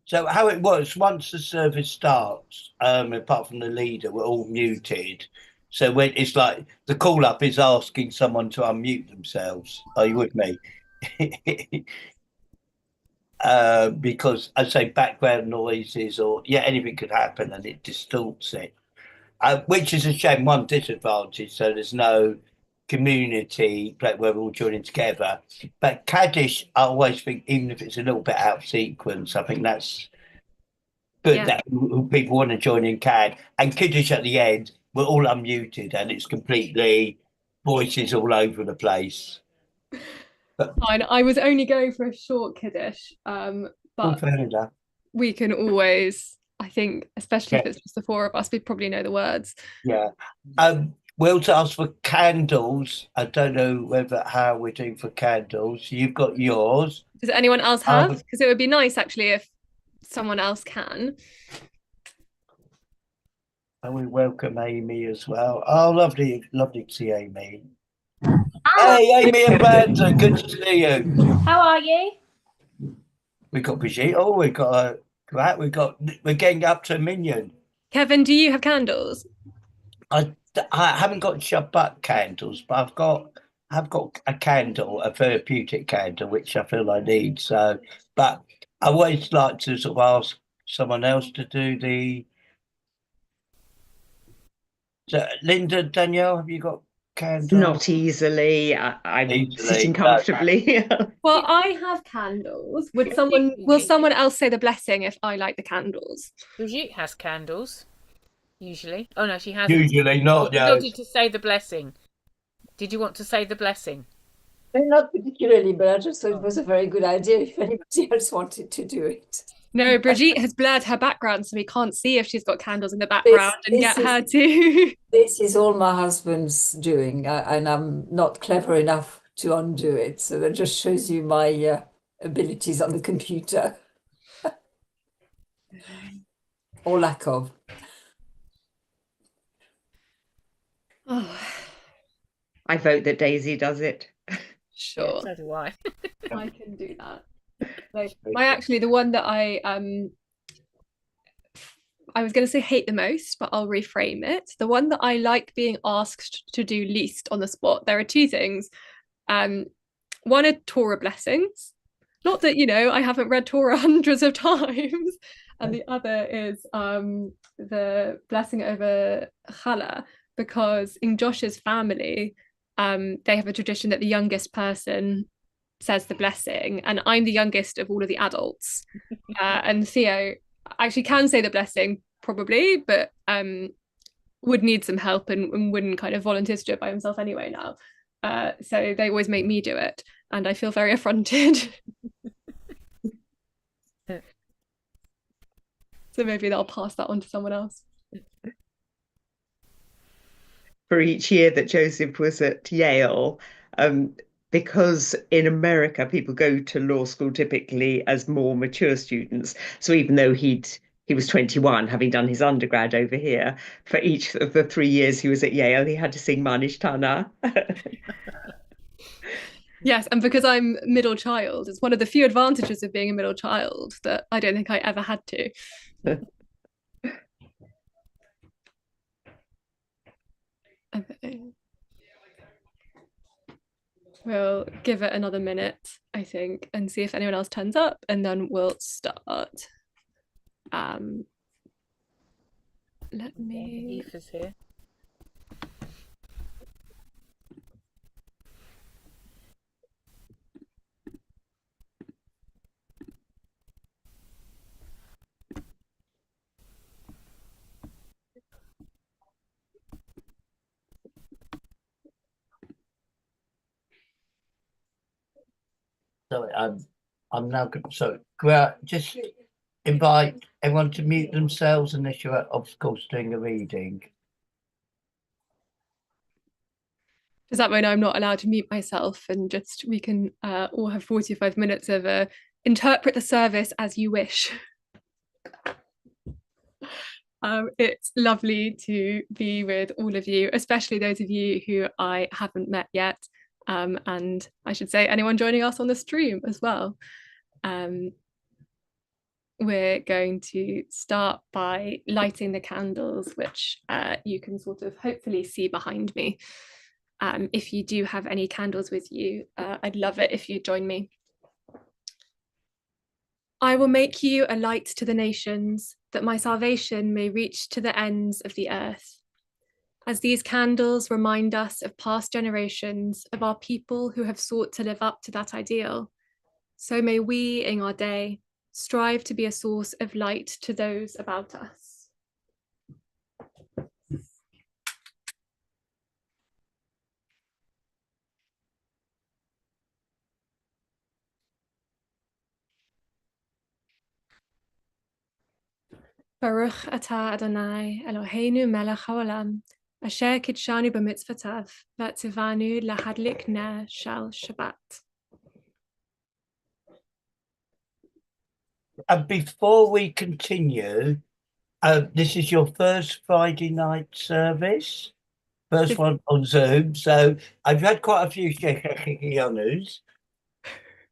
So how it works, once the service starts, apart from the leader, we're all muted. So when it's like the call up is asking someone to unmute themselves. Are you with me? Because I say background noises or yeah, anything could happen and it distorts it. Which is a shame, one disadvantage. So there's no community like where we're all joining together. But Kaddish, I always think, even if it's a little bit out of sequence, I think that's good Yeah. that people want to join in CAD. And Kiddish at the end, we're all unmuted and it's completely voices all over the place. But Fine. I was only going for a short kiddish, all but fair enough. we can always, I think, especially if Yeah, it's just the four of us, we probably know the words. yeah. Will's asked for candles. I don't know whether how we're doing for candles. You've got yours. Does anyone else have? Um, Because it would be nice actually if someone else can. and we welcome Amy as well. Oh, lovely, lovely to see Amy. Hi, Hey, Amy and Banter, good to see you. how are you? We got Brigitte. Oh, we got we're getting up to a minion. Kevin, do you have candles? I I haven't got Shabbat candles, but I've got a candle, a therapeutic candle, which I feel I need. So, but I always like to sort of ask someone else to do the. So, Linda, Danielle, have you got candle? Not easily. I'm sitting Easily, no. comfortably. Well, I have candles. Will someone else say the blessing if I light the candles? Brigitte has candles, usually. Oh no, she hasn't. Usually Oh, not. she No. wanted to say the blessing. Did you want to say the blessing? Not particularly, but I just thought it Oh. was a very good idea if anybody else wanted to do it. No, Brigitte has blurred her background, so we can't see if she's got candles in the background and get her to. This is all my husband's doing, and I'm not clever enough to undo it. So that just shows you my abilities on the computer, or lack of. Oh, I vote that Daisy does it. Yeah, sure, so do I. I can do that. Actually the one that I was going to say hate the most, but I'll reframe it. The one that I like being asked to do least on the spot. There are two things. One are Torah blessings. Not that, I haven't read Torah hundreds of times. And the other is the blessing over challah, because in Josh's family, they have a tradition that the youngest person says the blessing, and I'm the youngest of all of the adults. And Theo actually can say the blessing probably, but would need some help and wouldn't kind of volunteer to do it by himself anyway now. So they always make me do it, and I feel very affronted. So maybe they'll pass that on to someone else. For each year that Joseph was at Yale, because in America people go to law school typically as more mature students. So even though he was 21, having done his undergrad over here, for each of the 3 years he was at Yale, he had to sing Manish Tana. Yes, and because I'm middle child, it's one of the few advantages of being a middle child that I don't think I ever had to. Okay. We'll give it another minute, I think, and see if anyone else turns up, and then we'll start. Let me. Aoife's here. Sorry, I'm now good. So, just invite everyone to mute themselves unless you're, of course, doing a reading. Does that mean I'm not allowed to mute myself, and just we can all have 45 minutes of interpret the service as you wish? It's lovely to be with all of you, especially those of you who I haven't met yet. And I should say anyone joining us on the stream as well. we're going to start by lighting the candles, which you can sort of hopefully see behind me. If you do have any candles with you, I'd love it if you join me. I will make you a light to the nations, that my salvation may reach to the ends of the earth. As these candles remind us of past generations, of our people who have sought to live up to that ideal, so may we, in our day, strive to be a source of light to those about us. Baruch atah Adonai Eloheinu melech haolam, asher kidshanu b'mitzvotav, v'atzivanu lahadlik ner shel Shabbat. And before we continue, this is your first Friday night service, first one on Zoom. So I've had quite a few Shechechianus,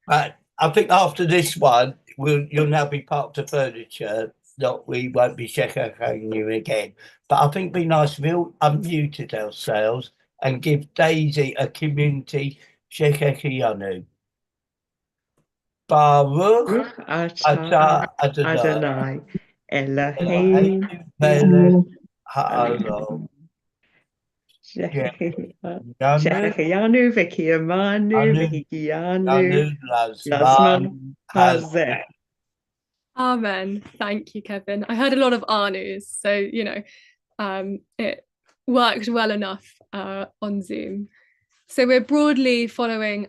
but I think after this one, you'll now be part of the furniture. We won't be Shechechianu you again. But I think it'd be nice if we all unmuted ourselves and give Daisy a community Shechechianu. Baruch atah Adonai Eloheinu melech haolam. Shechechianu v'kiyamanu v'higianu Lazman hazeh. Amen. Thank you, Kevin. I heard a lot of Arnus, so it worked well enough on Zoom. So we're broadly following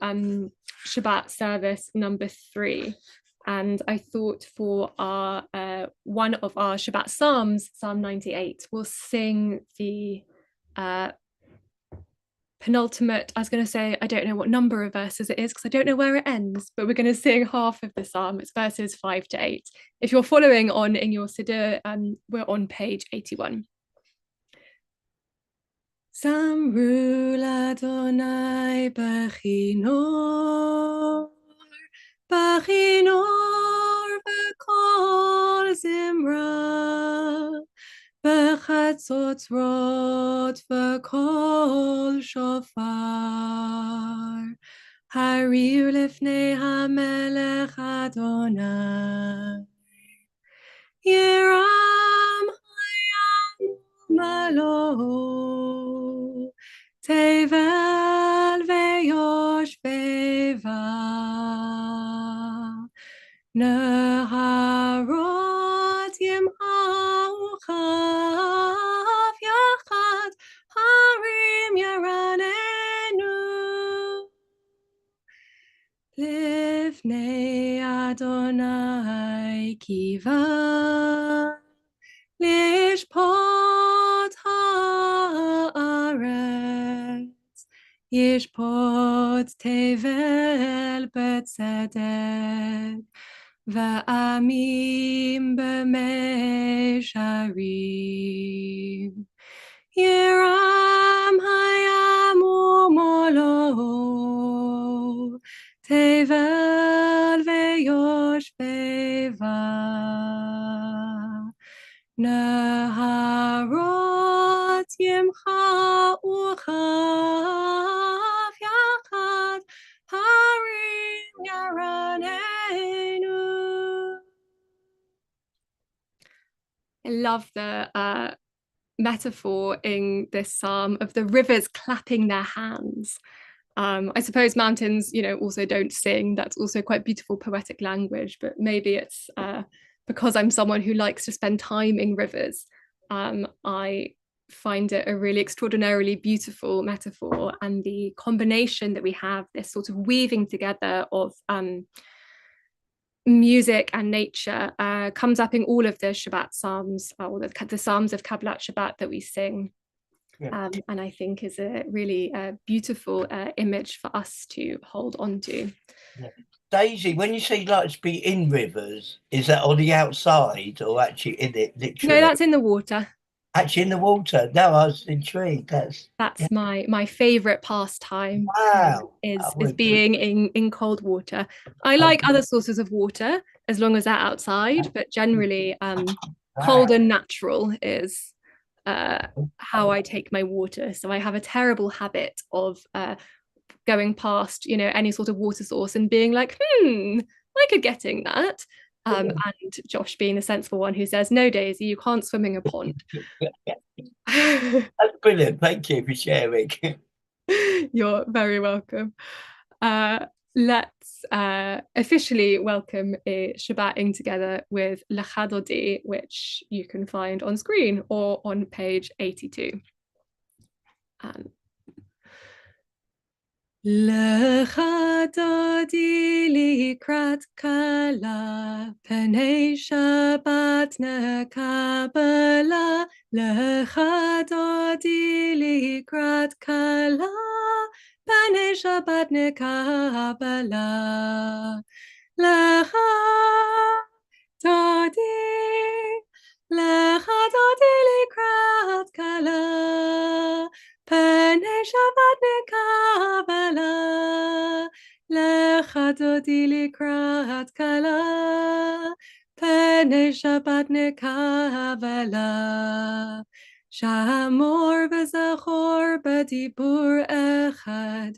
Shabbat service number 3, and I thought for our one of our Shabbat Psalms, Psalm 98, we'll sing the penultimate. I was going to say, I don't know what number of verses it is because I don't know where it ends, but we're going to sing half of the psalm. It's verses 5 to 8. If you're following on in your Siddur, we're on page 81. Zamru l'Adonai b'chinor, b'chinor v'kol zimra, b'chatzotzrot v'kol shofar, hariu lifnei hamelech Adonai, Yeram hayam malo, tevel veyosh veva, neharot yimhau chav yachad, harim yaranenu, Lifnei Adonai kiva, lishpot haaretz, yishpot tevel betzedek, va'amim b'meisharim. Yeram hayam umolo, tevel veyosh veva, neharot yimcha uchav yachad, harim yaranenu. I love the metaphor in this psalm of the rivers clapping their hands. I suppose mountains, also don't sing. That's also quite beautiful poetic language, but maybe it's because I'm someone who likes to spend time in rivers. I find it a really extraordinarily beautiful metaphor, and the combination that we have, this sort of weaving together of music and nature, comes up in all of the Shabbat psalms, or the psalms of Kabbalat Shabbat that we sing. Yeah. And I think is a really beautiful image for us to hold on to. Yeah. Daisy, when you say you like to be in rivers, is that on the outside or actually in it, literally? No, that's in the water. Actually in the water? No, I was intrigued. That's yeah. my favourite pastime. Wow. Is being in cold water. I like other sources of water. as long as they're outside, but generally cold and natural is how I take my water. So I have a terrible habit of going past, any sort of water source and being like, I could get in that. And Josh being the sensible one who says, no, Daisy, you can't swim in a pond. That's brilliant. Thank you for sharing. You're very welcome. Let's officially welcome a Shabbating together with Lecha Dodi, which you can find on screen or on page 82. Lecha Dodi likrat kala, Penei Shabbat nekabala. Lecha Dodi likrat kala, Penei Shabbat nekabala. Lecha Dodi, Lecha Dodi likrat kala, Penei Shabbat nekabala. Lecha Dodi likrat kala, Penei Shabbat nekabala. Shamor v'zachor b'dibur echad,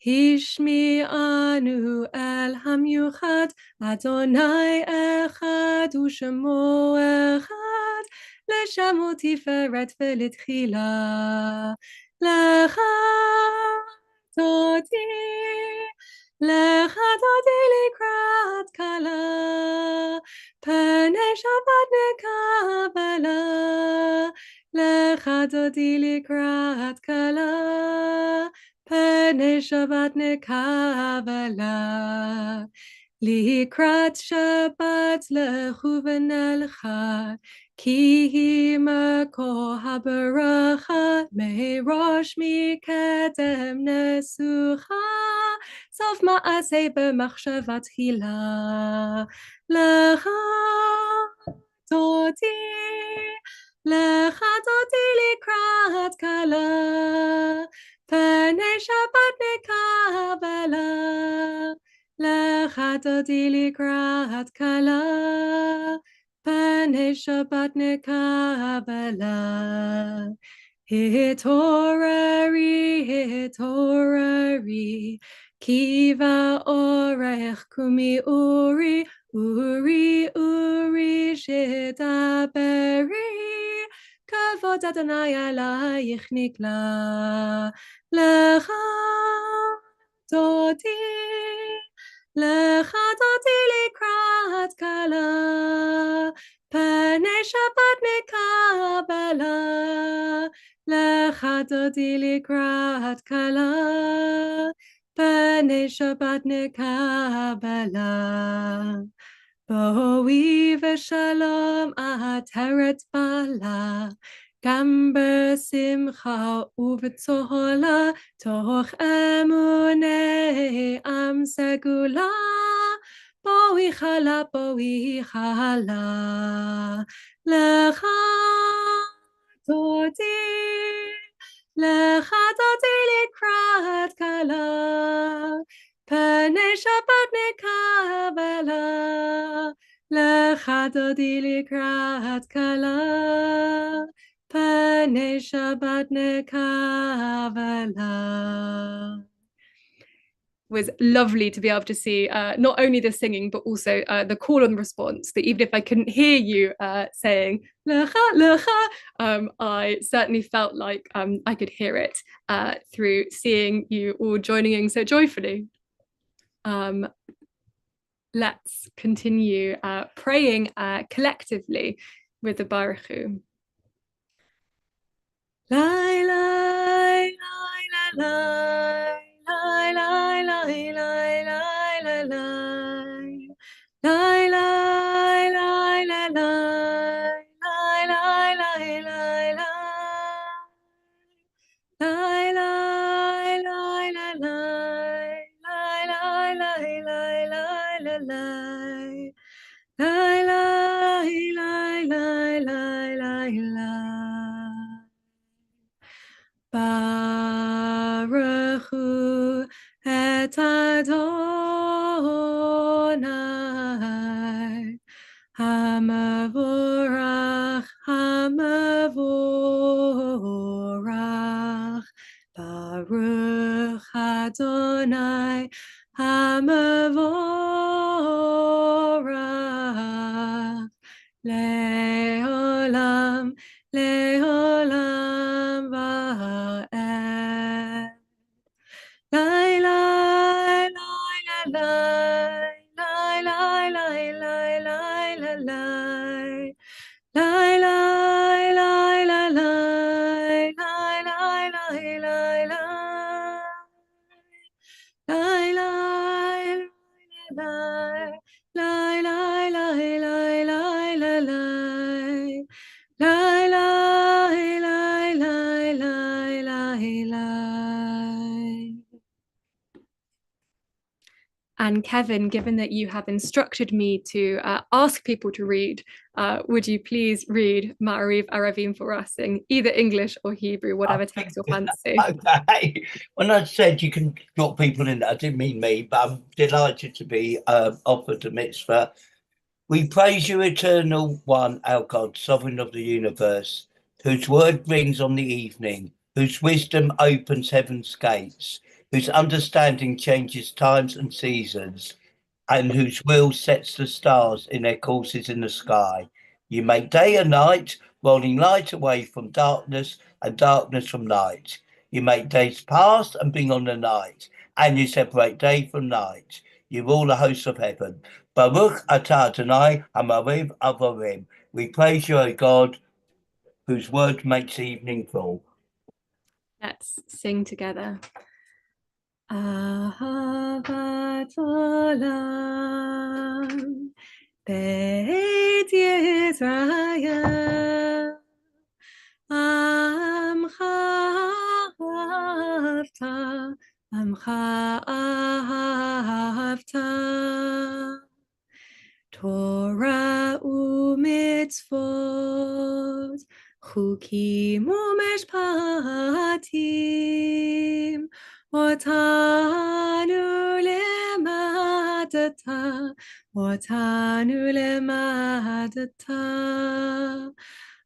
Hishmi'anu el hamyuchad, Adonai echad u'shemo echad, L'shamo tiferet v'litchila. Lecha Dodi, Lecha Dodi likrat kala, Penei Shabbat nekabala. Lecha Dodi likrat kala, Penei Shabbat nekabala. Likrat Shabbat lechu v'nelcha, Ki hi makor habaracha, Merosh mikedem nesucha, Sof ma'aseh b'machshava tchila. Lecha Dodi, Lecha Dodi likrat kala, Penei Shabbat nekabala. Lecha Dodi likrat kala, Penei Shabbat nekabala. Hitorari, Kiva orech kumi uri, uri shidaberi, Kavod Adonai alayich nikla. Lecha Dodi, Lecha Dodi likrat kala, Penei Shabbat nekabala. Lecha Dodi likrat kala, Penei Shabbat nekabala. Boi v'shalom ateret bala, Gam b'simcha u'v'tzola, Toch emunei am segula. Boi chala, Lecha Dodi, Lecha Dodi likrat kala, Penei Shabbat nekabala. Lecha Dodi likrat kala, Penei Shabbat nekabala. Was lovely to be able to see not only the singing but also the call and response, that even if I couldn't hear you saying Lecha, Lecha, I certainly felt like I could hear it through seeing you all joining in so joyfully. Let's continue praying collectively with the Baruch Hu. Lai, lai, lai, lai, lai, lai, lai, lai, lai, lai, lai. Lai, lai, lai, lai, lai, lai, lai, lai, lai, lai. Lai, lai, lai, lai, lai, lai, lai, lai, lai, lai, lai, lai. Lai, lai, lai, lai, lai, lai, lai. Baruch Hu et Adonai Adonai Hamavorach Leolam Leolam Va'ed. Lai lai lai lai lai lai lai lai lai lai lai. Lai lai lai lai lai lai lai lai lai lai. Lai lai lai lai lai lai lai lai lai lai. Lai lai lai lai lai lai lai. And Kevin, given that you have instructed me to ask people to read, would you please read Ma'ariv Aravim for us in either English or Hebrew, whatever takes your fancy? Okay. When I said you can drop people in, I didn't mean me, but I'm delighted to be offered a mitzvah. We praise you, Eternal One, our God, Sovereign of the universe, whose word rings on the evening, whose wisdom opens heaven's gates, whose understanding changes times and seasons, and whose will sets the stars in their courses in the sky. You make day and night, rolling light away from darkness and darkness from light. You make days pass and bring on the night, and you separate day from night. You rule the hosts of heaven. Baruch atah Adonai Hamariv Avarim. We praise you, O God, whose word makes evening fall. Let's sing together. Ahavat olam Beit Yisrael Amcha ahavta Torah u'mitzvot Chukim u'mishpatim Otanu lemadata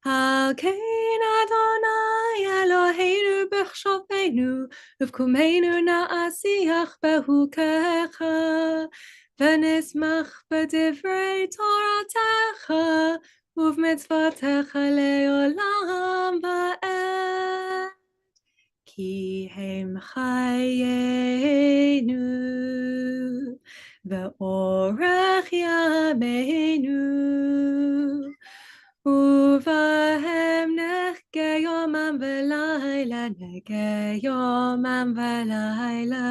Al kein Adonai Eloheinu b'chshofeinu Uvkumeinu na'asiach behukecha V'nismach b'divrei Toratecha Uv'mitzvotecha le'olam va'ed Ki hem chayenu ve'orech yameinu uvahem nechge yomam v'layla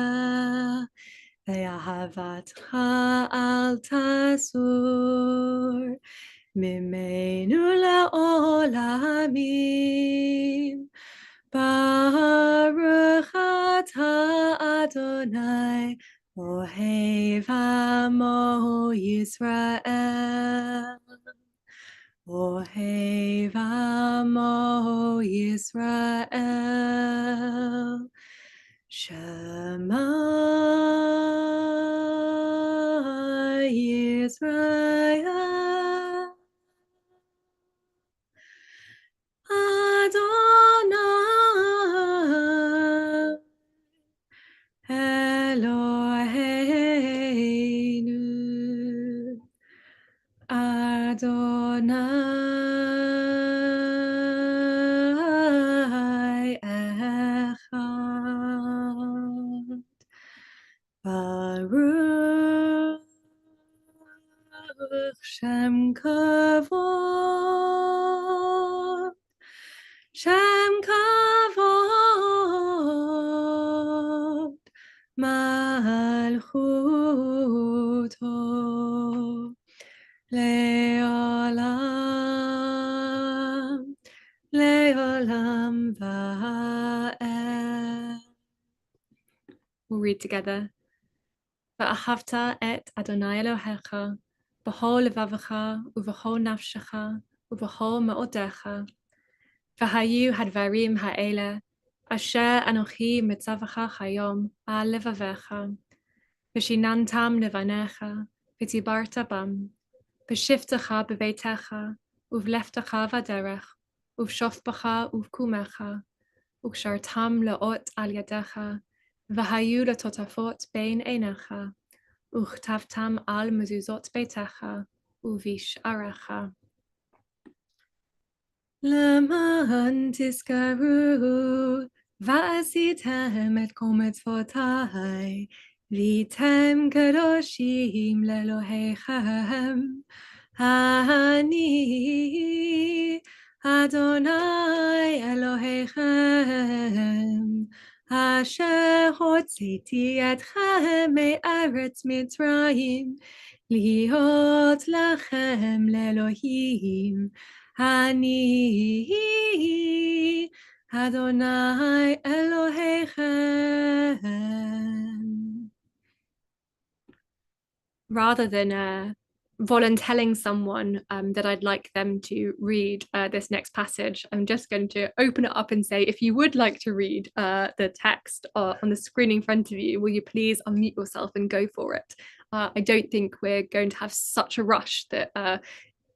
ve'ahavatcha al tasur mimenu la'olamim Baruch atah Adonai Ohev Amo Yisrael Ohev Amo Yisrael Shema Yisrael Adonai Eloheinu Adonai Echad Baruch Shem Kavod Shem Kavod Malchuto Leolam Leolam Va'ed. We'll read together. Va'ahavta et Adonai Elohecha b'chol levavecha uv'chol nafshecha uv'chol ma'odecha V'hayu hadvarim ha'ele asher anochi mitzavacha hayom al levavecha v'shinantam levanecha v'tibarta bam v'shiftecha b'beitecha uv'leftecha v'derech uv'shofbecha uv'kumecha u'kshartam le'ot al yadecha והיו לטוטפות בין עיניך, וכתבתם על מזוזות ביתך ובשעריך. למען תזכרו ועשיתם את כל מצוותיי, והייתם קדושים לאלוהיכם. אני אדוני אלוהיכם, אשר הוצאתי אתכם מארץ מצרים, להיות לכם לאלוהים. אני אדוני אלוהיכם. Rather than voluntelling someone that I'd like them to read this next passage, I'm just going to open it up and say, if you would like to read the text on the screen in front of you, will you please unmute yourself and go for it? I don't think we're going to have such a rush that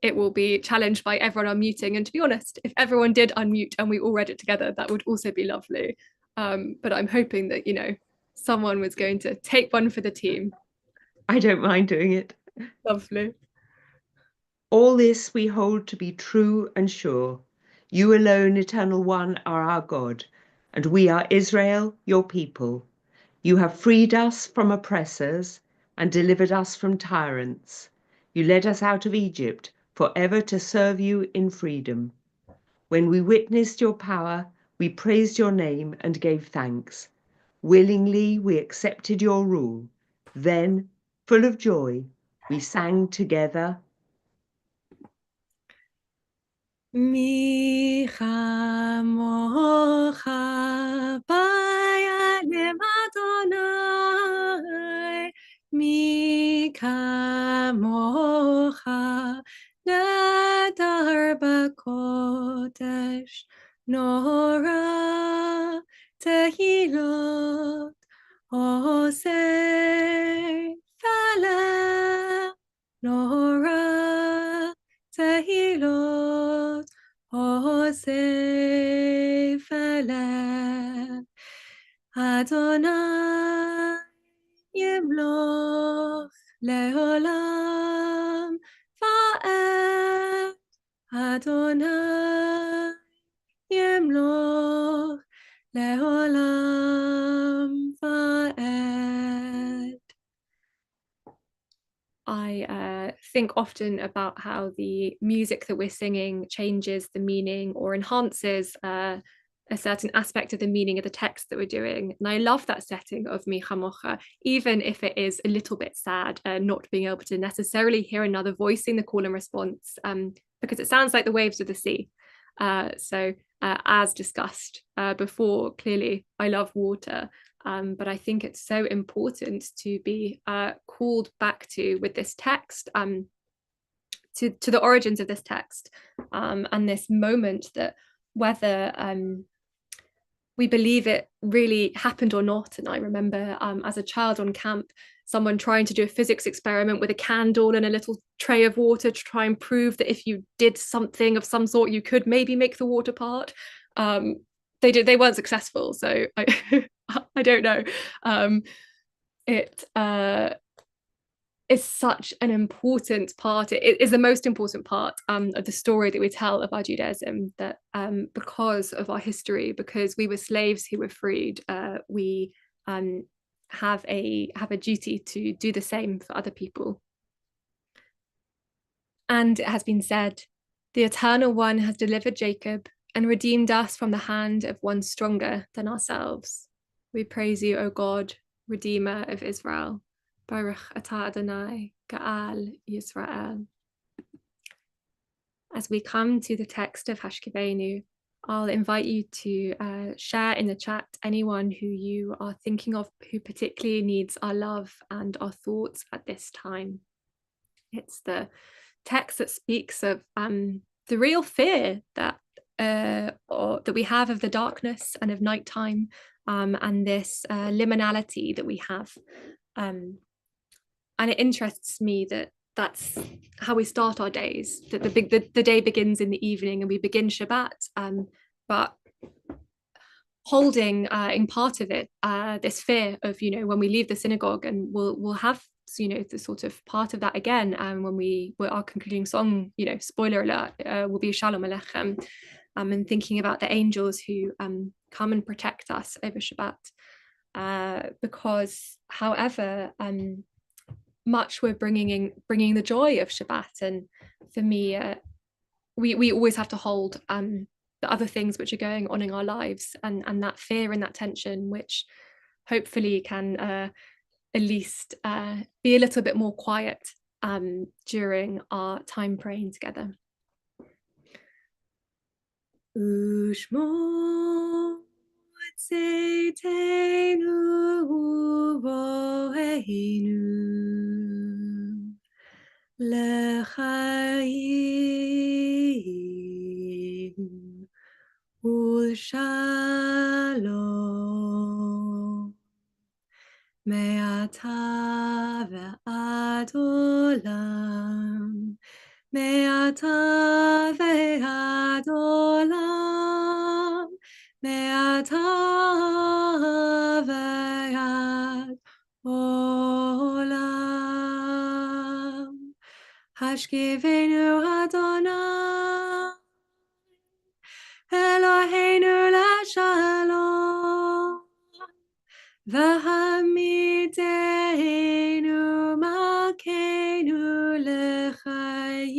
it will be challenged by everyone unmuting. And to be honest, if everyone did unmute and we all read it together, that would also be lovely. But I'm hoping that, someone was going to take one for the team. I don't mind doing it. Lovely. All this we hold to be true and sure. You alone, Eternal One, are our God, and we are Israel, your people. You have freed us from oppressors and delivered us from tyrants. You led us out of Egypt, forever to serve you in freedom. When we witnessed your power, we praised your name and gave thanks. Willingly we accepted your rule. Then, full of joy, we sang together. מי כמוך בימים אדוני, מי כמוך נדר בקודש, נורא תהילות עושה פלא, נורא תהילות עושה פלא. אדוני ימלוך לעולם ועד, אדוני ימלוך לעולם ועד. I think often about how the music that we're singing changes the meaning or enhances a certain aspect of the meaning of the text that we're doing. And I love that setting of Mi Chamocha, even if it is a little bit sad, not being able to necessarily hear another voicing the call and response, because it sounds like the waves of the sea. So as discussed before, clearly I love water. But I think it's so important to be called back to with this text, to the origins of this text, and this moment that whether we believe it really happened or not. And I remember as a child on camp, someone trying to do a physics experiment with a candle and a little tray of water to try and prove that if you did something of some sort, you could maybe make the water part. They weren't successful, so I don't know. It is such an important part. It is the most important part of the story that we tell of our Judaism, that because of our history, because we were slaves who were freed, we have a duty to do the same for other people. And it has been said, the Eternal One has delivered Jacob and redeemed us from the hand of one stronger than ourselves. We praise you, O God, Redeemer of Israel. Baruch atah Adonai, Ga'al Yisrael. As we come to the text of Hashkivenu, I'll invite you to share in the chat anyone who you are thinking of who particularly needs our love and our thoughts at this time. It's the text that speaks of the real fear that we have of the darkness and of nighttime, and this liminality that we have. And it interests me that that's how we start our days, that the day begins in the evening and we begin Shabbat. But holding in part of it this fear of, you know, when we leave the synagogue, and we'll have, you know, the sort of part of that again, and when our concluding song, you know, spoiler alert, will be Shalom Aleichem, and thinking about the angels who come and protect us over Shabbat, because however much we're bringing the joy of Shabbat, and for me, we always have to hold the other things which are going on in our lives, and that fear and that tension, which hopefully can at least be a little bit more quiet during our time praying together. Ushmo tzeitenu uvoheinu l'chaim ulshalom me'ata ve'ad olam, me'ata ve'ad olam, me'ata ve'ad olam. Hashkivenu Adonai Eloheinu l'shalom, v'hamidenu malkeinu l'chaim,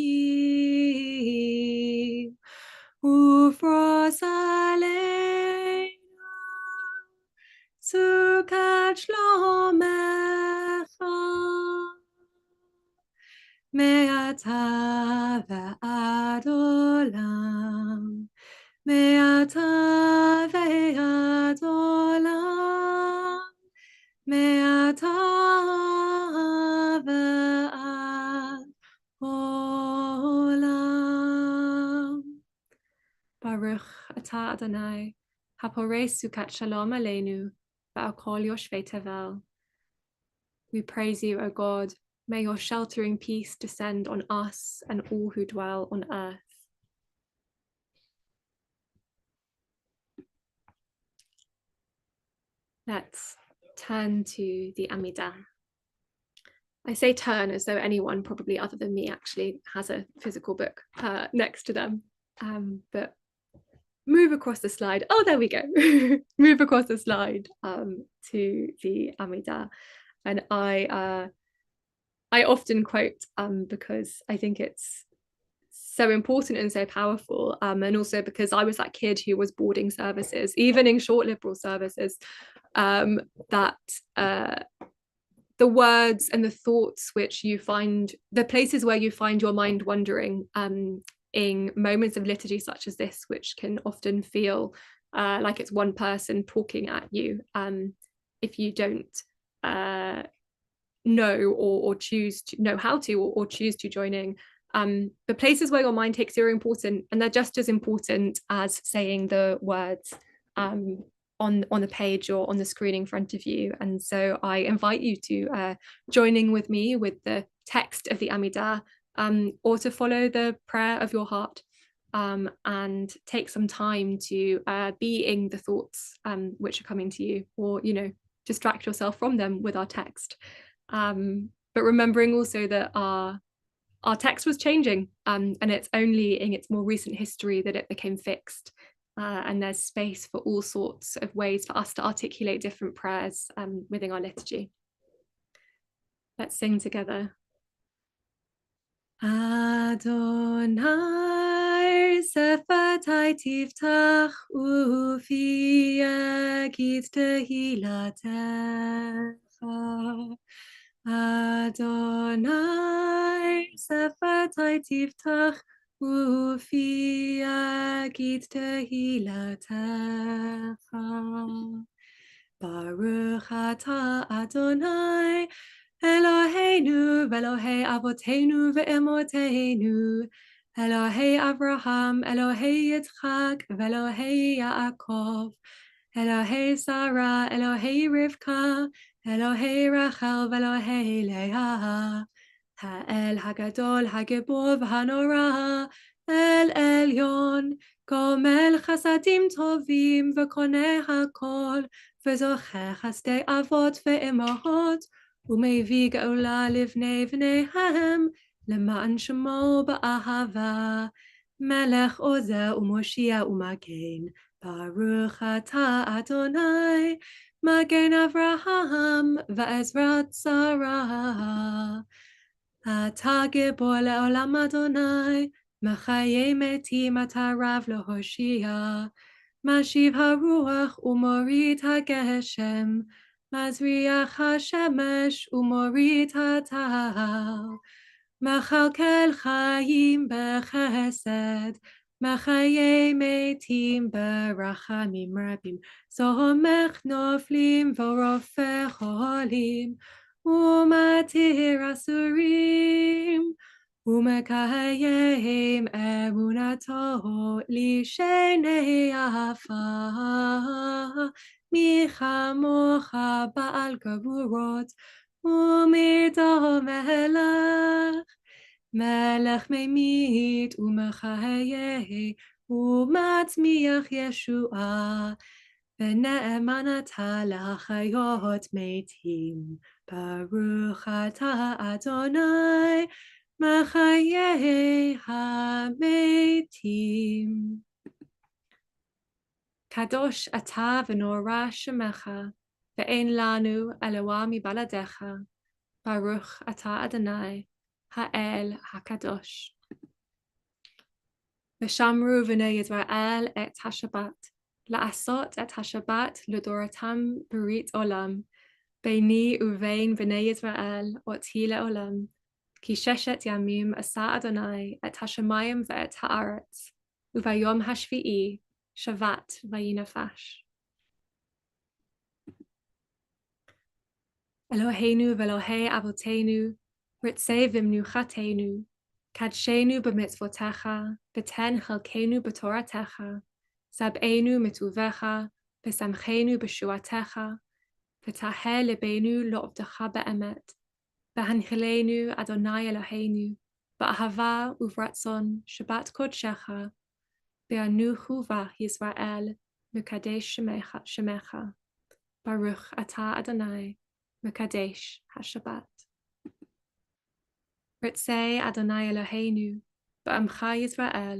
ufros aleinu sukat shlomecha, me'ata ve'ad olam, me'ata ve'ad olam, me'ata ve'ad olam. Baruch atah Adonai, haporei sukat shalom aleinu, va'akol yoshvei tevel. We praise you, O God. May your sheltering peace descend on us and all who dwell on earth. Let's turn to the Amidah. I say turn as though anyone probably other than me actually has a physical book next to them, but move across the slide. Oh, there we go. Move across the slide to the Amidah. And I often quote because I think it's so important and so powerful, and also because I was that kid who was boarding services, even in short liberal services, that the words and the thoughts which you find, the places where you find your mind wandering in moments of liturgy such as this, which can often feel like it's one person talking at you, if you don't know or choose to know how to or choose to join in. The places where your mind takes you are important, and they're just as important as saying the words on the page or on the screen in front of you. And so I invite you to joining with me with the text of the Amidah, or to follow the prayer of your heart, and take some time to be in the thoughts which are coming to you, or, you know, distract yourself from them with our text. But remembering also that our text was changing, and it's only in its more recent history that it became fixed, and there's space for all sorts of ways for us to articulate different prayers within our liturgy. Let's sing together. Adonai sefatai tiftach ufi yagid tehilatecha. Adonai sefatai tiftach ufi yagid tehilatecha. Baruch atah Adonai Eloheinu v'Elohei avotenu ve'emoteinu, Elohei Avraham, Elohei Yitzchak, v'Elohei Yaakov, Elohei Sarah, Elohei Rivka, Elohei Rachel, v'Elohei Leah, Ha'el Hagadol, Hagibor, v'Hanora, El Elyon, גומל חסדים טובים וקונה הכל, וזוכה חסדי אבות ואמהות, ומביא גאולה לבני בניהם, למען שמו באהבה. מלך עוזר ומושיע ומגן, ברוך אתה אדוני, מגן אברהם ועזרת שרה. אתה גיבור לעולם אדוני, מחיי מתים אתה רב להושיע, משיב הרוח ומוריד הגשם, מזריח השמש ומוריד הטל, מכלכל חיים בחסד, מחיי מתים ברחמים רבים, סומך נופלים ורופא חולים, ומתיר אסורים, ומקיים אמונתו לשני עפר. מי כמוך בעל גבורות, ומידו מלך, מלך ממית ומחיה, ומצמיח ישועה, ונאמן אתה לחיות מתים. ברוך אתה אדוני, מחיי המתים. קדוש אתה ונורא שמך, ואין לנו אלוה מבלעדיך. ברוך אתה אדוני, האל הקדוש. ושמרו בני ישראל את השבת, לעשות את השבת לדורתם ברית עולם, ביני ובין בני ישראל אותי לעולם. כי 6 ימים עשה אדוני את השמיים ואת הארץ, וביום השביעי שבת וינפש. אלוהינו ואלוהי אבותינו, רצה במנוחתנו, קדשנו במצוותיך, ותן חלקנו בתורתך, שבענו מטובך, ושמחנו בשועתך, ותהה לבנו לעובדך באמת. והנחילנו אדוני אלוהינו, באהבה וברצון שבת קודשך, ואנוכו בה ישראל, מקדש שמך. ברוך אתה אדוני, מקדש השבת. רצה אדוני אלוהינו, בעמך ישראל,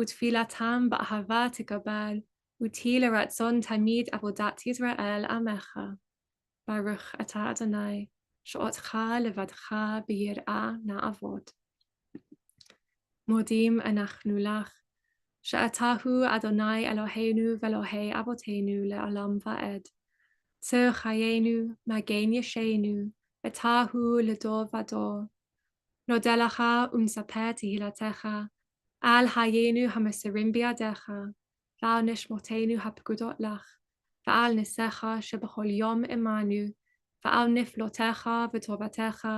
ותפילתם באהבה תקבל, ותהי לרצון תמיד עבודת ישראל עמך. ברוך אתה אדוני, שאותך לבדך ביראה נעבוד. מודים אנחנו לך, שאתה הוא אדוני אלוהינו ואלוהי אבותינו לעולם ועד. צור חיינו, מגן ישענו, אתה הוא לדור ודור. נודה לך ונספר תהילתך, על חיינו המסורים בידיך, ועל נשמותינו הפקודות לך, ועל נשיך שבכל יום עמנו, ועל נפלותיך וטובתך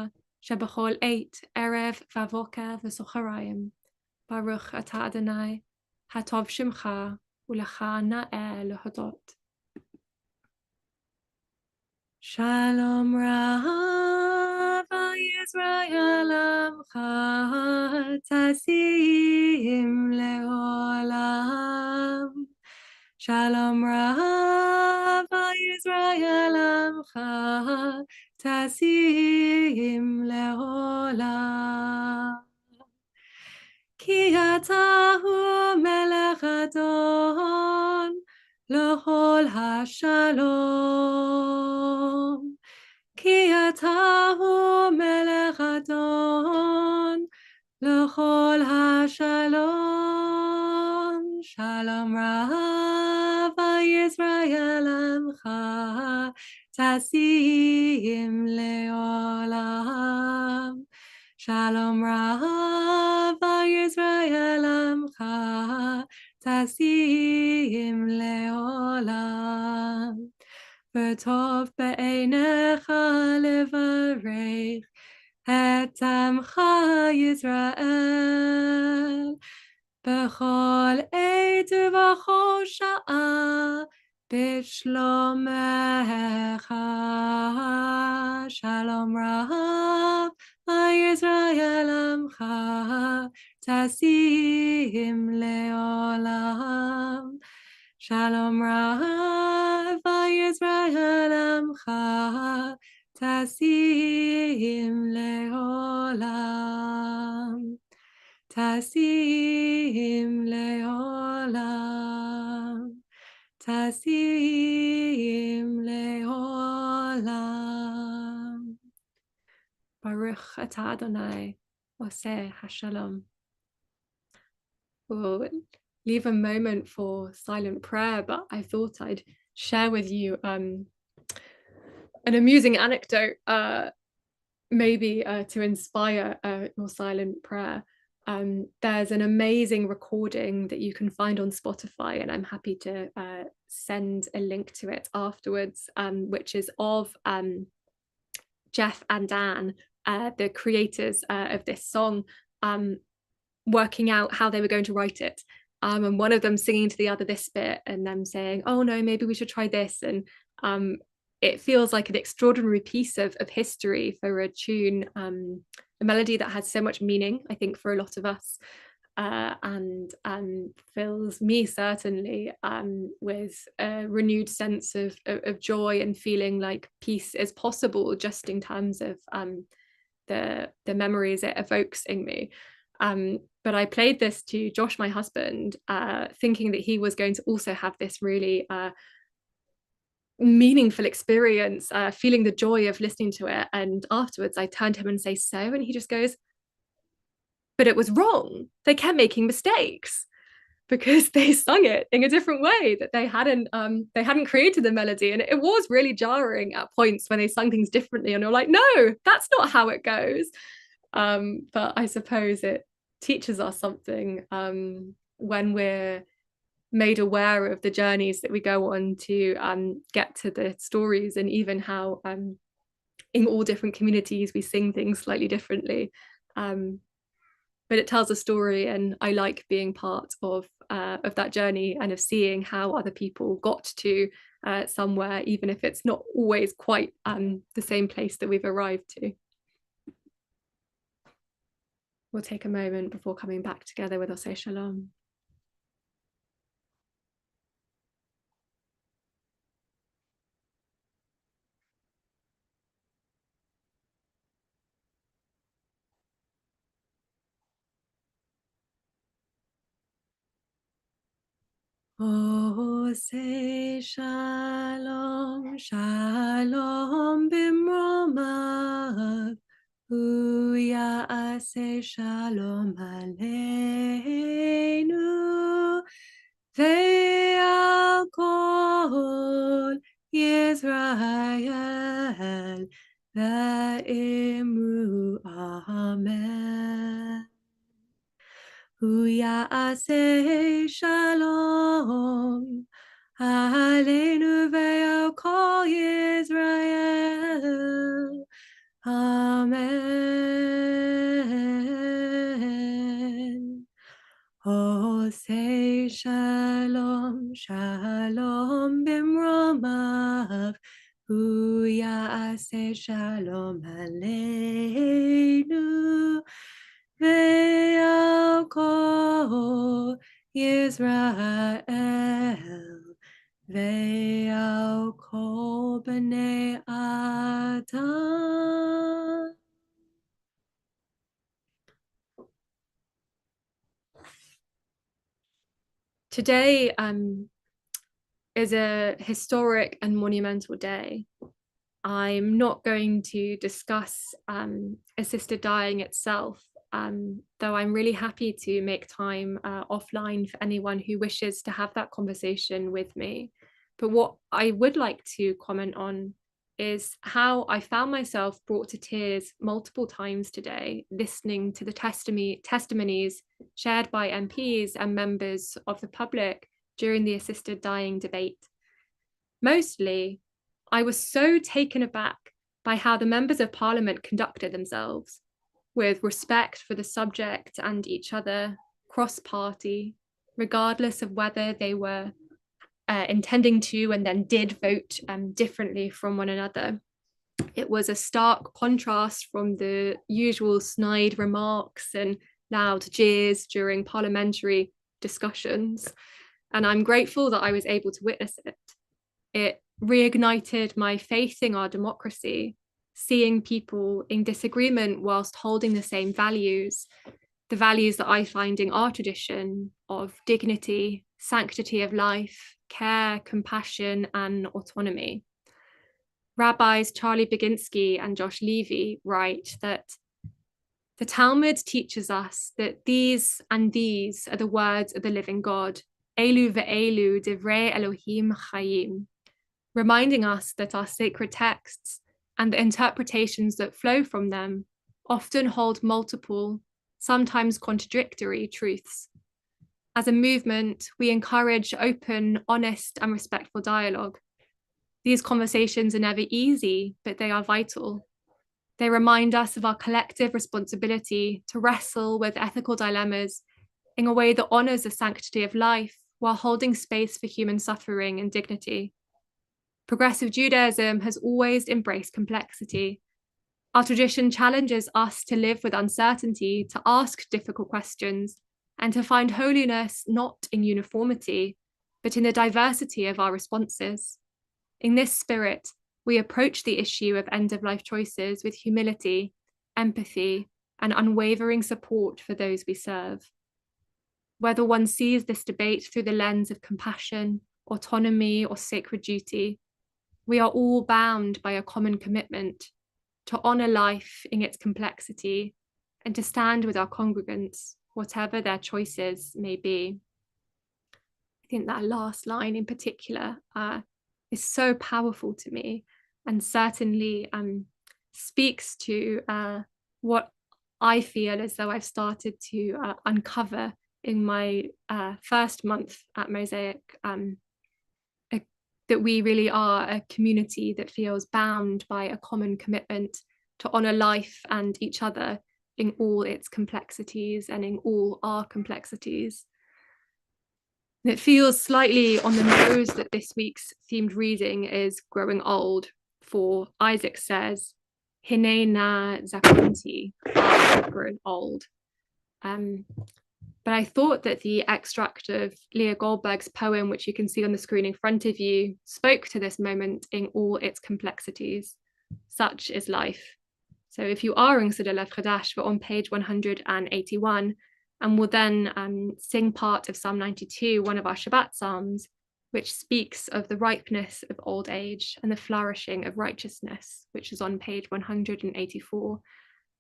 שבכל עת, ערב ובוקר וסוחריים. ברוך אתה אדוני, הטוב שמך, ולך נאה להודות. שלום רב ישראל עמך, תשים לעולם. שלום רב ישראל עמך, תשים לעולם. כי אתה הוא מלך אדון לכל השלום. כי אתה הוא מלך אדון לכל השלום. שלום רב ישראל עמך, תשים לעולם. שלום רב ישראל עמך, תשים לעולם. וטוב בעיניך לברך את עמך ישראל, בכל עת ובכל שעה בשלומך. שלום רב ישראל עמך, Tasim leolam. Shalom Rav Yisrael Amcha. Tasim leolam. Tasim leolam. Tasim leolam. Baruch atah Adonai, Oseh Hashalom. We'll leave a moment for silent prayer, but I thought I'd share with you an amusing anecdote, maybe to inspire your silent prayer. There's an amazing recording that you can find on Spotify, and I'm happy to send a link to it afterwards, which is of Jeff and Dan, the creators of this song, working out how they were going to write it. And one of them singing to the other this bit and them saying, oh no, maybe we should try this. And it feels like an extraordinary piece of history for a tune, a melody that has so much meaning, I think, for a lot of us. And fills me certainly with a renewed sense of joy and feeling like peace is possible, just in terms of the memories it evokes in me. But I played this to Josh, my husband, thinking that he was going to also have this really meaningful experience, feeling the joy of listening to it. And afterwards I turned to him and say, so, and he just goes, but it was wrong. They kept making mistakes because they sung it in a different way, that they hadn't created the melody. And it was really jarring at points when they sung things differently, and you're like, no, that's not how it goes. But I suppose it teaches us something when we're made aware of the journeys that we go on to get to the stories, and even how in all different communities we sing things slightly differently. But it tells a story, and I like being part of that journey and of seeing how other people got to somewhere, even if it's not always quite the same place that we've arrived to. We'll take a moment before coming back together with Oseh Shalom. Oseh Shalom, Shalom bimromav, Hu ya'aseh Shalom aleinu, ve'al kol Yisrael, ve'imru Amen. Hu ya'aseh Shalom aleinu ve'al kol Yisrael. Amen. Oseh Shalom, Shalom bimromav, Hu ya'aseh Shalom aleinu, ve'al kol Yisrael, ve'al kol bnei Adam. Today is a historic and monumental day. I'm not going to discuss assisted dying itself, though I'm really happy to make time offline for anyone who wishes to have that conversation with me. But what I would like to comment on is how I found myself brought to tears multiple times today, listening to the testimonies shared by MPs and members of the public during the assisted dying debate. Mostly, I was so taken aback by how the members of Parliament conducted themselves, with respect for the subject and each other, cross-party, regardless of whether they were intending to and then did vote differently from one another. It was a stark contrast from the usual snide remarks and loud jeers during parliamentary discussions. And I'm grateful that I was able to witness it. It reignited my faith in our democracy, seeing people in disagreement whilst holding the same values, the values that I find in our tradition of dignity, sanctity of life, care, compassion, and autonomy. Rabbis Charlie Baginski and Josh Levy write that the Talmud teaches us that these and these are the words of the living God, Elu ve'elu divrei Elohim chayim, reminding us that our sacred texts and the interpretations that flow from them often hold multiple, sometimes contradictory truths. As a movement, we encourage open, honest, and respectful dialogue. These conversations are never easy, but they are vital. They remind us of our collective responsibility to wrestle with ethical dilemmas in a way that honors the sanctity of life while holding space for human suffering and dignity. Progressive Judaism has always embraced complexity. Our tradition challenges us to live with uncertainty, to ask difficult questions, and to find holiness not in uniformity, but in the diversity of our responses. In this spirit, we approach the issue of end-of-life choices with humility, empathy, and unwavering support for those we serve. Whether one sees this debate through the lens of compassion, autonomy, or sacred duty, we are all bound by a common commitment to honor life in its complexity and to stand with our congregants, whatever their choices may be. I think that last line in particular is so powerful to me, and certainly speaks to what I feel as though I've started to uncover in my first month at Mosaic, that we really are a community that feels bound by a common commitment to honor life and each other in all its complexities and in all our complexities. And it feels slightly on the nose that this week's themed reading is growing old, for Isaac says, Hine na zakunti, I've grown old. But I thought that the extract of Leah Goldberg's poem, which you can see on the screen in front of you, spoke to this moment in all its complexities. Such is life. So if you are in Seder Lev Chadash, we're on page 181, and we'll then sing part of Psalm 92, one of our Shabbat Psalms, which speaks of the ripeness of old age and the flourishing of righteousness, which is on page 184.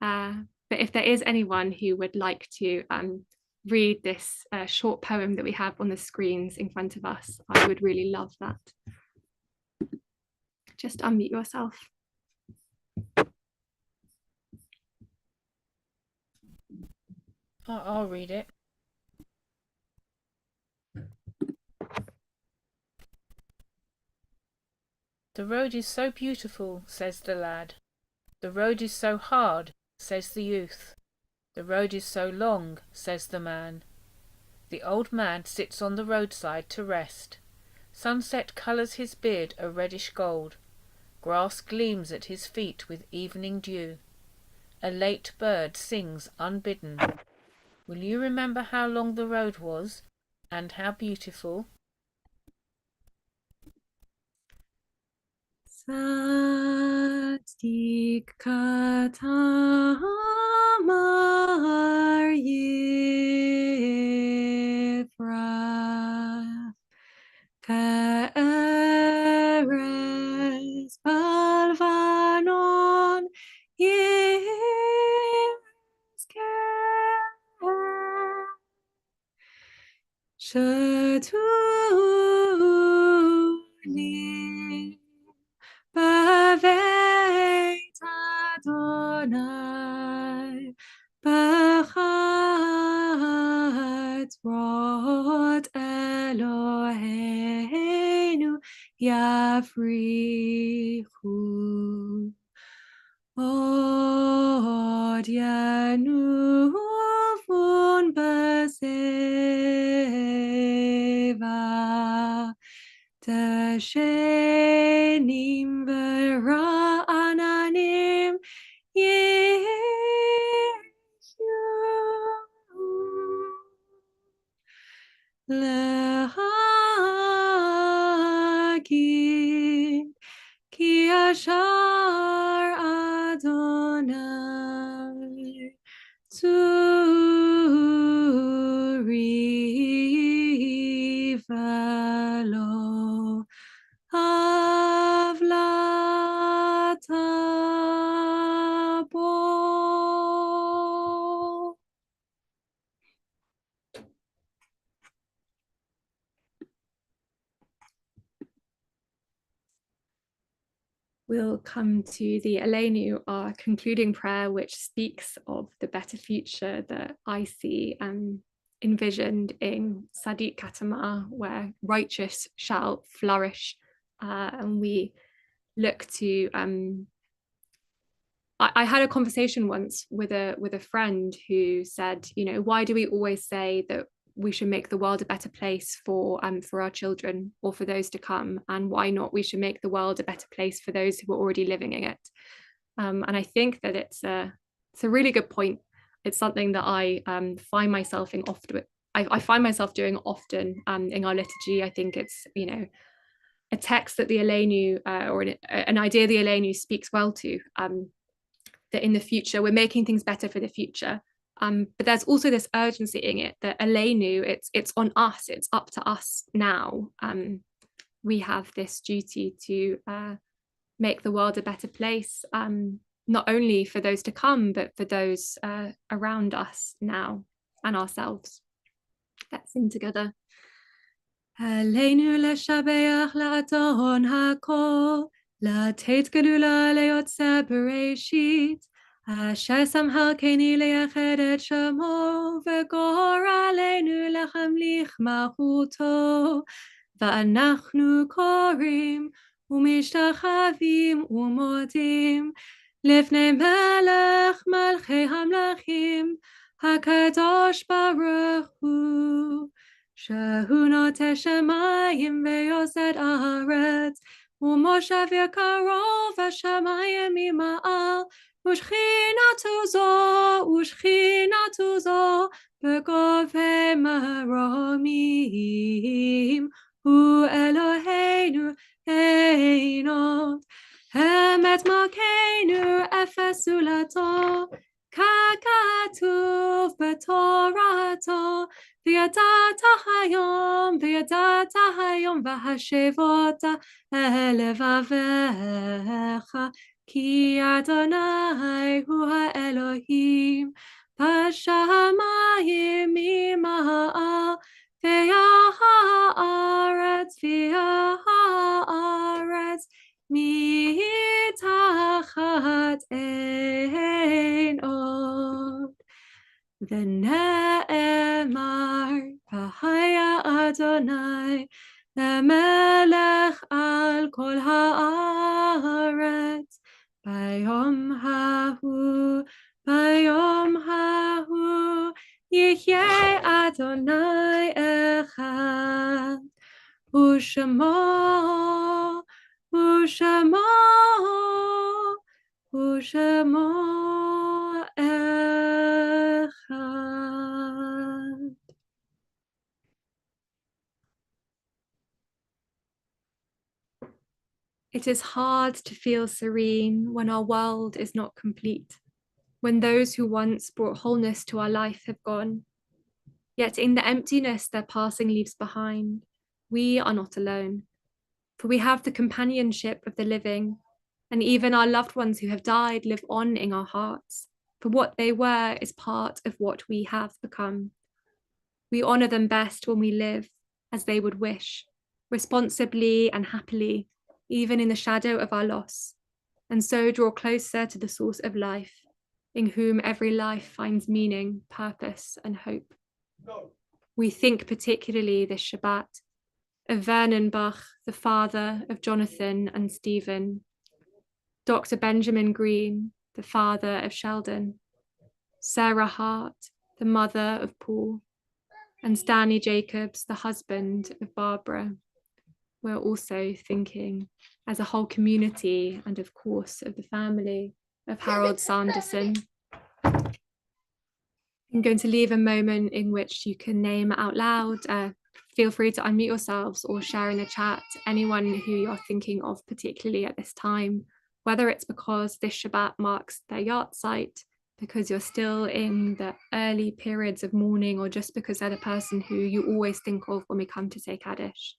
But if there is anyone who would like to read this short poem that we have on the screens in front of us, I would really love that. Just unmute yourself. I'll read it. The road is so beautiful, says the lad. The road is so hard, says the youth. The road is so long, says the man. The old man sits on the roadside to rest. Sunset colours his beard a reddish gold. Grass gleams at his feet with evening dew. A late bird sings unbidden. Will you remember how long the road was, and how beautiful? Satik katamar yifrach ka'eres balvanon yizker shatuni Baveit Adonai B'chat Rot Eloheinu Yafrichu Od Yanufun B'Seva Tashenim V'Ra'ananim Yeshu להגיד כי ישר אדוני צורי ולא הבלטה בו. We'll come to the Elenu, our concluding prayer, which speaks of the better future that I see envisioned in Sadiq Katama, where righteous shall flourish. And we look to, I had a conversation once with a friend who said, you know, why do we always say that we should make the world a better place for our children or for those to come, and why not we should make the world a better place for those who are already living in it? And I think that it's a really good point. It's something that I find myself in often. I find myself doing often in our liturgy. I think it's, you know, a text that the Elenu or an idea the Elenu speaks well to, that in the future we're making things better for the future. But there's also this urgency in it that Elenu, it's on us, it's up to us now. We have this duty to make the world a better place, not only for those to come, but for those around us now and ourselves. Let's sing together. Elenu leshabeach la'adon hakol, לתת גדולה ליוצא בראשית, אשר שמחלקני לייחד את שמו, וגורלנו להמליך מלכותו. ואנחנו קוראים ומשתחווים ומודים לפני מלך מלכי המלכים, הקדוש ברוך הוא, שהוא נוטה שמיים ויוסד ארץ, ומושב יקרוב השמיים ממעל, ושכינתו זו בגובה מרומים, הוא אלוהינו עינות, אמת מלכנו אפס זולתו, ככתוב בתורתו, וידעת היום והשבות אל לבביך, כי אדוני הוא האלוהים בשמיים ממעל, והארץ מתחת אין עוד. ונאמר והיה אדוני למלך על כל הארץ, ביום ההוא יחיה אדוני אחד, ושמו אחד. It is hard to feel serene when our world is not complete, when those who once brought wholeness to our life have gone. Yet in the emptiness their passing leaves behind, we are not alone, for we have the companionship of the living, and even our loved ones who have died live on in our hearts, for what they were is part of what we have become. We honor them best when we live as they would wish, responsibly and happily, even in the shadow of our loss, and so draw closer to the source of life, in whom every life finds meaning, purpose, and hope. We think particularly this Shabbat of Vernon Bach, the father of Jonathan and Stephen, Dr. Benjamin Green, the father of Sheldon, Sarah Hart, the mother of Paul, and Stanley Jacobs, the husband of Barbara. We're also thinking as a whole community and of course of the family of Harold Sanderson. I'm going to leave a moment in which you can name out loud feel free to unmute yourselves or share in the chat anyone who you're thinking of particularly at this time, whether it's because this Shabbat marks their yard site, because you're still in the early periods of mourning, or just because they're the person who you always think of when we come to say Kaddish.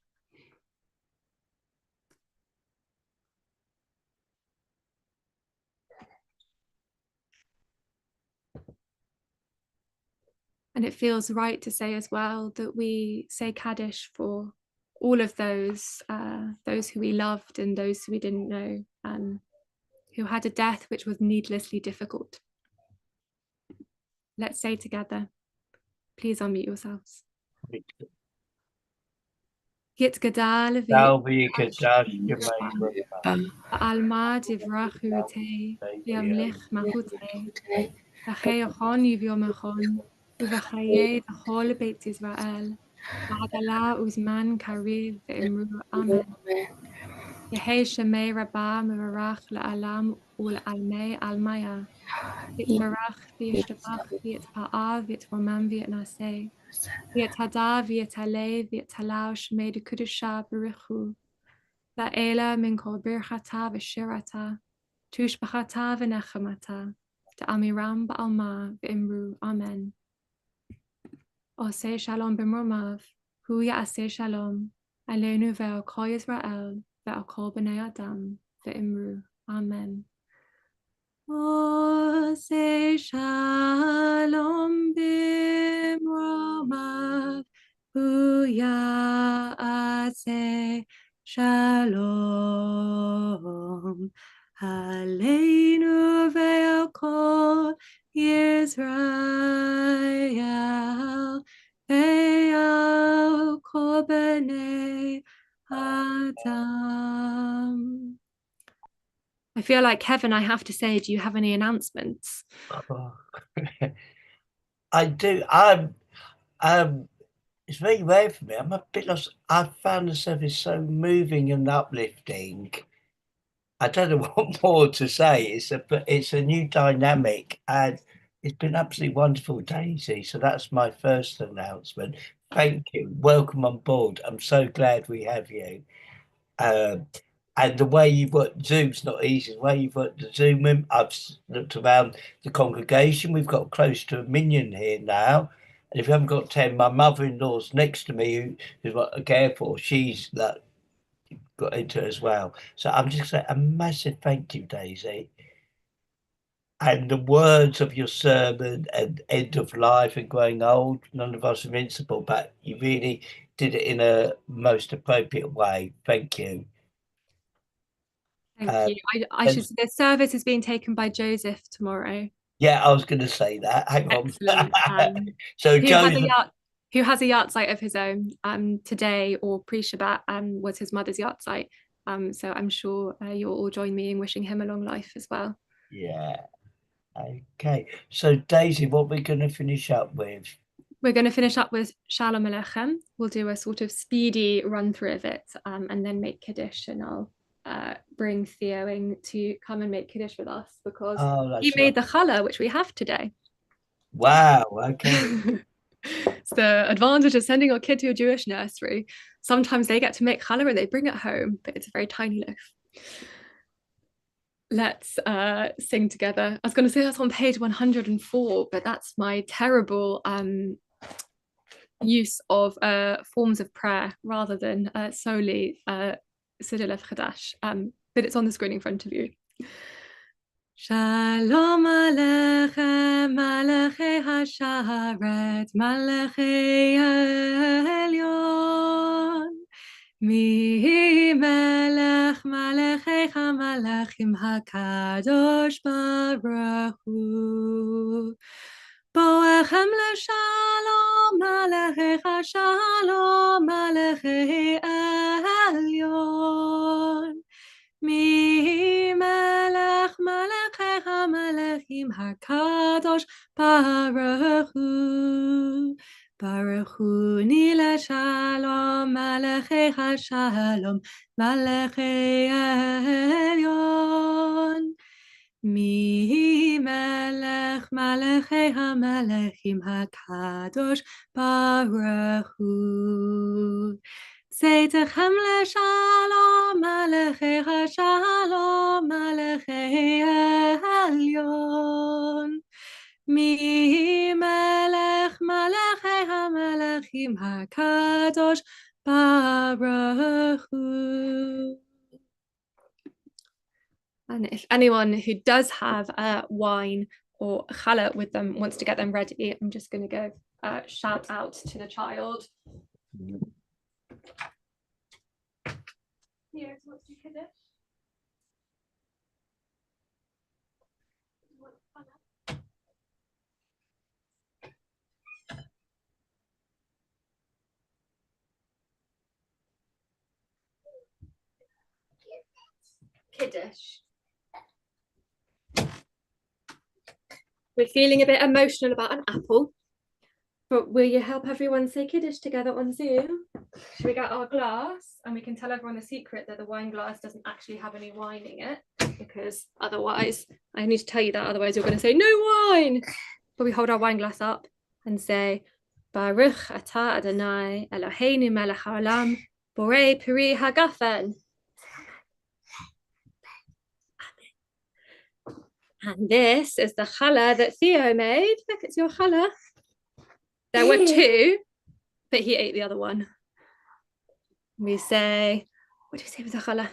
And it feels right to say as well that we say Kaddish for all of those who we loved and those who we didn't know, who had a death which was needlessly difficult. Let's say together. Please unmute yourselves. Yit gadal Alma divrachu te yamlich machute v'chayachon yivomachon u'v'chaye v'chol beit Israel v'agala uzman kariv ve'imru amen. Yehei shemei rabba mevarach la'alam u'l'almei almaya v'yitvarach v'yishtabach v'yitpa'ah v'yitromam v'yitnaseh v'yithada v'yitaleh v'yitalau shemei dekudusha b'richu La'ela min kol birchata v'shirata, tushbachata v'nechamata, ta'amiram ba'alma v'imru, amen. Oseh shalom b'mromav, hu ya'aseh shalom, aleinu ve'al kol Yisrael, ve'al kol b'nei Adam, v'imru, amen. Oseh shalom b'mromav, hu ya'aseh Shalom, Aleinu ve'al kol Yisrael, ve'al kol b'nei Adam. I feel like, Kevin, I have to say, do you have any announcements? I do. It's very rare for me. I'm a bit lost. I found the service so moving and uplifting. I don't know what more to say. It's a new dynamic, and it's been absolutely wonderful, Daisy. So that's my first announcement. Thank you. Welcome on board. I'm so glad we have you. And the way you've worked Zoom's not easy. The way you've worked the Zoom room, I've looked around the congregation. We've got close to 1 million here now. And if you haven't got 10, my mother-in-law's next to me, who's what I care for, she's got into it as well. So I'm just saying a massive thank you, Daisy. And the words of your sermon and end of life and growing old, none of us are invincible, but you really did it in a most appropriate way. Thank you. Thank you. I should say the service is being taken by Joseph tomorrow. Yeah, I was going to say that. Hang on. Excellent. So who has a yard site of his own today, or pre-Shabbat, was his mother's yard site. So I'm sure you'll all join me in wishing him a long life as well. Yeah. Okay. So Daisy, what we're going to finish up with? We're going to finish up with Shalom Aleichem. We'll do a sort of speedy run through of it, and then make Kiddush, and I'll bring Theo in to come and make Kiddush with us, because he made the challah, which we have today. Wow, okay. It's the advantage of sending your kid to a Jewish nursery. Sometimes they get to make challah and they bring it home, but it's a very tiny loaf. Let's sing together. I was going to say that's on page 104, but that's my terrible use of forms of prayer rather than solely Siddur Lev Chadash, but it's on the screen in front of you. Shalom Aleichem, Malachei Hasharet, Malachei Elyon, Mi Melech Malachei HaMalachim HaKadosh Baruch Hu. Boechem leshalom, Malachei Shalom, Malachei Elyon. Mi melech malachei hamelechim hakadosh Baruch Hu. Baruch Hu ni leshalom, malachei hashalom, malachei elyon. Mi melech malachei hamelechim hakadosh baruch hu. Tzeitzechem leshalom malachei hashalom malachei elyon. Mi melech malachei hamelechim hakadosh baruch hu. And if anyone who does have wine or challah with them wants to get them ready, I'm just going to go shout out to the child. Here, so what's your kiddush? Kiddush. We're feeling a bit emotional about an apple, but will you help everyone say Kiddush together on Zoom? Should we get our glass and we can tell everyone a secret that the wine glass doesn't actually have any wine in it, because otherwise, I need to tell you that, otherwise you're going to say no wine. But we hold our wine glass up and say Baruch atah Adonai Eloheinu melech haolam borei peri hagafen. And this is the challah that Theo made. Look, it's your challah. There were two, but he ate the other one. We say, what do you say with the challah?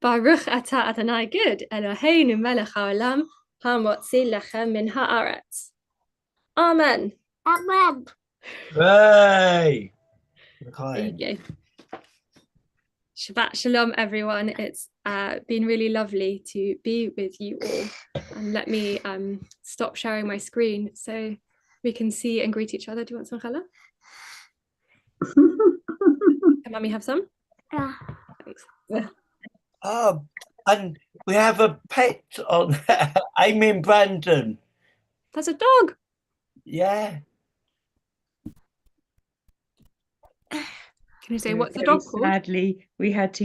Baruch atah Adonai, good. Eloheinu melech haolam hamotzi lechem min haaretz. Amen. Amen. Hey! There you go. Shabbat shalom, everyone. It's been really lovely to be with you all. And let me stop sharing my screen so we can see and greet each other. Do you want some challah? Can Mummy have some? Yeah. Thanks. Oh, and we have a pet on Amy and Brandon. That's a dog. Yeah. Can you say what's the dog called? Sadly, we had to